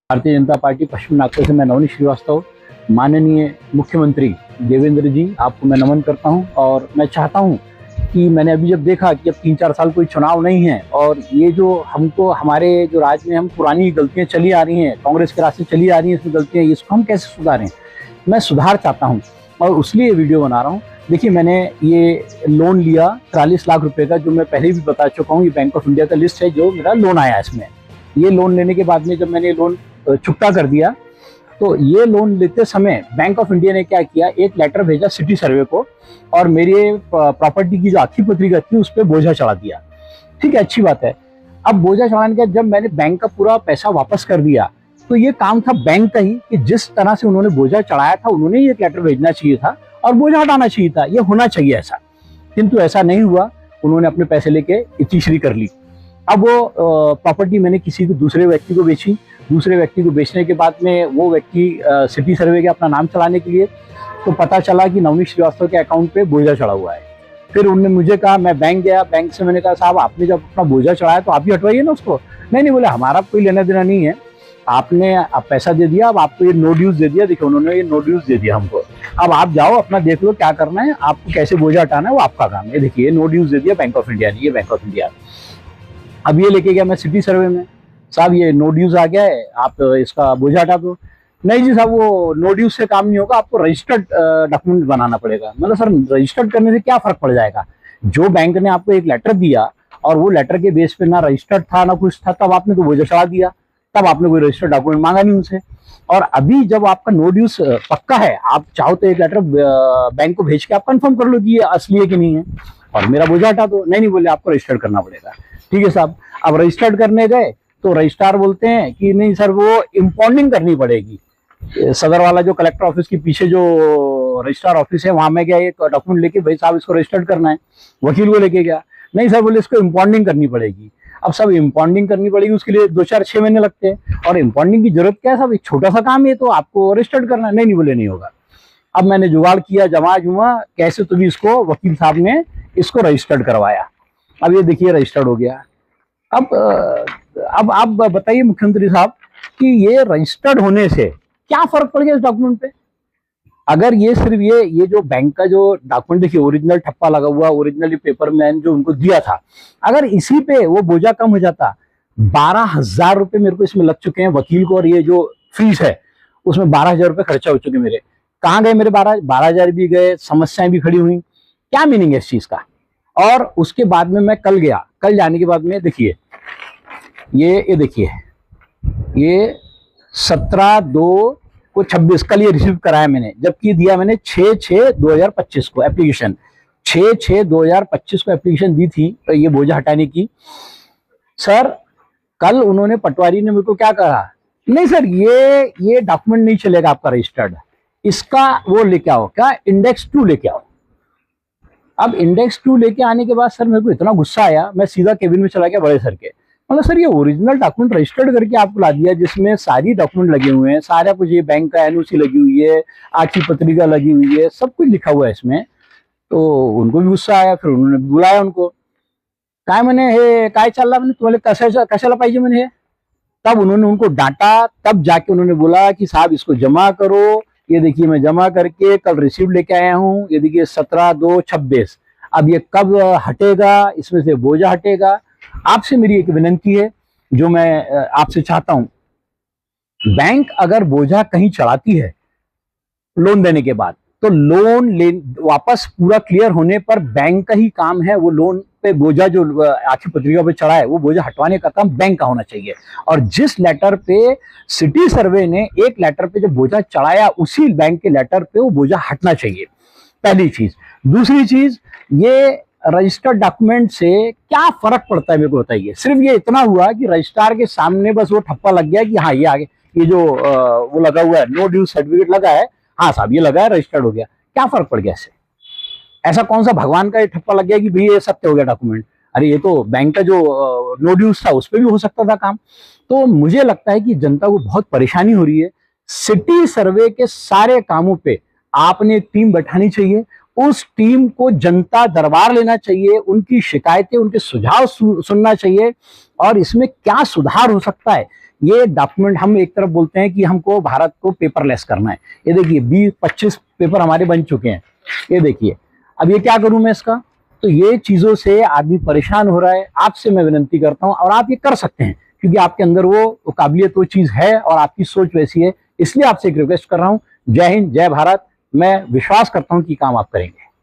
Bharatiya Janata party पश्चिम नागपुर से मैं नवनीत श्रीवास्तव, माननीय मुख्यमंत्री देवेंद्र जी, आपको मैं नमन करता हूं। और मैं चाहता हूं कि मैंने अभी जब देखा कि अब 3-4 साल कोई चुनाव नहीं है और ये जो हमको हमारे जो राज्य में हम पुरानी गलतियां चली आ रही हैं, कांग्रेस के रास्ते चली आ रही हैं, इसमें गलतियां, इसको हम कैसे सुधारें, मैं सुधार चाहता हूँ और उसलिए वीडियो बना रहा हूँ। देखिए, मैंने ये लोन लिया 43 लाख रुपए का, जो मैं पहले भी बता चुका हूँ। ये बैंक ऑफ इंडिया का लिस्ट है जो मेरा लोन आया इसमें। ये लोन लेने के बाद में जब मैंने लोन चुकता कर दिया, तो ये लोन लेते समय बैंक ऑफ इंडिया ने क्या किया, एक लेटर भेजा सिटी सर्वे को और मेरे प्रॉपर्टी की जो आर्थिक पत्रिका थी उस पर बोझा चढ़ा दिया। ठीक है, अच्छी बात है। अब बोझा चढ़ाने के बाद जब मैंने बैंक का पूरा पैसा वापस कर दिया, तो ये काम था बैंक का ही कि जिस तरह से उन्होंने बोझा चढ़ाया था, उन्होंने ये एक लेटर भेजना चाहिए था और बोझा हटाना चाहिए था। ये होना चाहिए ऐसा, किंतु ऐसा नहीं हुआ। उन्होंने अपने पैसे लेके इतीश्री कर ली। अब वो प्रॉपर्टी मैंने किसी को दूसरे व्यक्ति को बेची। दूसरे व्यक्ति को बेचने के बाद में वो व्यक्ति सिटी सर्वे के अपना नाम चलाने के लिए, तो पता चला कि नवनीत श्रीवास्तव के अकाउंट पे बोझा चढ़ा हुआ है। फिर उन्होंने मुझे कहा, मैं बैंक गया, बैंक से मैंने कहा, साहब आपने जब अपना बोझा चढ़ाया तो आप ही हटवाइए ना उसको। नहीं, बोले हमारा कोई लेना देना नहीं है, आपने आप पैसा दे दिया, अब आपको ये नो ड्यूज दे दिया। देखिए, उन्होंने ये नो ड्यूज दे दिया हमको। अब आप जाओ अपना देख लो क्या करना है, आपको कैसे बोझा हटाना है वो आपका काम है। देखिए, नो ड्यूज दे दिया बैंक ऑफ इंडिया ने, ये बैंक ऑफ इंडिया। अब ये लेके गया मैं सिटी सर्वे में, साहब ये नो ड्यूज आ गया है, आप इसका बोझा हटा दो। नहीं जी साहब, वो नो ड्यूज से काम नहीं होगा, आपको रजिस्टर्ड डॉक्यूमेंट बनाना पड़ेगा। मतलब सर, रजिस्टर्ड करने से क्या फर्क पड़ जाएगा? जो बैंक ने आपको एक लेटर दिया और वो लेटर के बेस पे ना रजिस्टर्ड था ना कुछ था, तब आपने तो बोझा चढ़ा दिया, तब आपने कोई रजिस्टर्ड डॉक्यूमेंट मांगा नहीं उनसे। और अभी जब आपका नो ड्यूज पक्का है, आप चाहो तो एक लेटर बैंक को भेज के आप कंफर्म कर लो कि ये असली है कि नहीं है और मेरा बोझा हटा दो। नहीं, बोले आपको रजिस्टर्ड करना पड़ेगा। ठीक है साहब, अब रजिस्टर्ड करने गए तो रजिस्ट्रार बोलते हैं कि नहीं सर, वो इम्पाउंडिंग करनी पड़ेगी। सदर वाला जो कलेक्टर ऑफिस के पीछे जो रजिस्ट्रार ऑफिस है, वहां में गया एक डॉक्यूमेंट लेके, भाई साहब इसको रजिस्टर्ड करना है। वकील को लेके गया, नहीं सर, बोले इसको इम्पाउंडिंग करनी पड़ेगी। अब सब इम्पाउंडिंग करनी पड़ेगी, उसके लिए 2-4-6 महीने लगते हैं। और इम्पाउंडिंग की जरूरत क्या है साहब, एक छोटा सा काम है, तो आपको रजिस्टर्ड करना है। नहीं, बोले नहीं होगा। अब मैंने जुगाड़ किया, जमा जुमा कैसे तो भी इसको वकील साहब ने इसको रजिस्टर्ड करवाया। अब ये देखिए रजिस्टर्ड हो गया। अब आप बताइए मुख्यमंत्री साहब कि ये रजिस्टर्ड होने से क्या फर्क पड़ गया इस डॉक्यूमेंट पे? अगर ये सिर्फ ये जो बैंक का जो डॉक्यूमेंट, देखिए ओरिजिनल ठप्पा लगा हुआ, ओरिजिनली पेपर मैन जो उनको दिया था, अगर इसी पे वो बोझा कम हो जाता, 12,000 रुपए मेरे को इसमें लग चुके हैं वकील को, और ये जो फीस है उसमें 12,000 रुपए खर्चा हो चुके मेरे। कहाँ गए मेरे 12,000 भी गए, समस्याएं भी खड़ी हुई। क्या मीनिंग है इस चीज का? और उसके बाद में मैं कल गया, कल जाने के बाद में देखिए ये देखिए, ये 17/2/26 कल ये रिसीव कराया मैंने, जबकि दिया मैंने 6/6/2025 को एप्लीकेशन, 6/6/2025 को एप्लीकेशन दी थी तो ये बोझा हटाने की। सर, कल उन्होंने, पटवारी ने मेरे को क्या कहा, नहीं सर ये डॉक्यूमेंट नहीं चलेगा आपका रजिस्टर्ड, इसका वो लेके आओ, क्या इंडेक्स 2 लेके आओ। अब इंडेक्स 2 लेके आने के बाद सर मेरे को इतना गुस्सा आया, मैं सीधा केबिन में चला गया बड़े सर के। मतलब सर, ये ओरिजिनल डॉक्यूमेंट रजिस्टर्ड करके आपको ला दिया, जिसमें सारी डॉक्यूमेंट लगे हुए हैं, सारा कुछ, ये बैंक का एनओसी लगी हुई है, आर्थिक पत्रिका लगी हुई है, सब कुछ लिखा हुआ है इसमें। तो उनको भी गुस्सा आया, फिर उन्होंने बुलाया उनको, काय मैंने हे काय चालला, मैंने तुम्हारे कशाला पाहिजे मैंने हे। तब उन्होंने उनको डांटा, तब जाके उन्होंने बोला कि साहब इसको जमा करो। ये देखिए मैं जमा करके कल रिसीव लेके आया हूँ, ये देखिए 17/2/26। अब ये कब हटेगा, इसमें से बोझा हटेगा? आपसे मेरी एक विनती है जो मैं आपसे चाहता हूं, बैंक अगर बोझा कहीं चढ़ाती है लोन देने के बाद, तो लोन ले वापस पूरा क्लियर होने पर बैंक का ही काम है वो लोन पे बोझा जो आर्थिक पत्रिका पे चढ़ा है वो बोझा हटवाने का काम बैंक का होना चाहिए। और जिस लेटर पे सिटी सर्वे ने एक लेटर पे जो बोझा चढ़ाया, उसी बैंक के लेटर पे वो बोझा हटना चाहिए, पहली चीज। दूसरी चीज, ये रजिस्टर्ड डॉक्यूमेंट से क्या फर्क पड़ता है मेरे को बताइए? सिर्फ ये इतना हुआ कि रजिस्ट्रार के सामने बस वो ठप्पा लग गया कि हाँ ये आगे, ये जो वो लगा हुआ है, नो ड्यू सर्टिफिकेट लगा है, हाँ साहब ये लगा है, रजिस्टर्ड हो गया। क्या फर्क पड़ गया इससे? ऐसा कौन सा भगवान का ये ठप्पा लग गया कि भाई ये सत्य हो गया डॉक्यूमेंट? अरे ये तो बैंक का जो नो ड्यूज था उस पर भी हो सकता था काम। तो मुझे लगता है कि जनता को बहुत परेशानी हो रही है। सिटी सर्वे के सारे कामों पे आपने टीम बैठानी चाहिए, उस टीम को जनता दरबार लेना चाहिए, उनकी शिकायतें, उनके सुझाव सुनना चाहिए और इसमें क्या सुधार हो सकता है ये डॉक्यूमेंट हम एक तरफ बोलते हैं कि हमको भारत को पेपरलेस करना है। ये देखिए 20-25 पेपर हमारे बन चुके हैं। ये देखिए, अब ये क्या करूं मैं इसका? तो ये चीजों से आदमी परेशान हो रहा है। आपसे मैं विनती करता हूं, और आप ये कर सकते हैं क्योंकि आपके अंदर वो काबिलियत, वो चीज है और आपकी सोच वैसी है। इसलिए आपसे एक रिक्वेस्ट कर रहा हूं। जय हिंद, जय भारत। मैं विश्वास करता हूं कि काम आप करेंगे।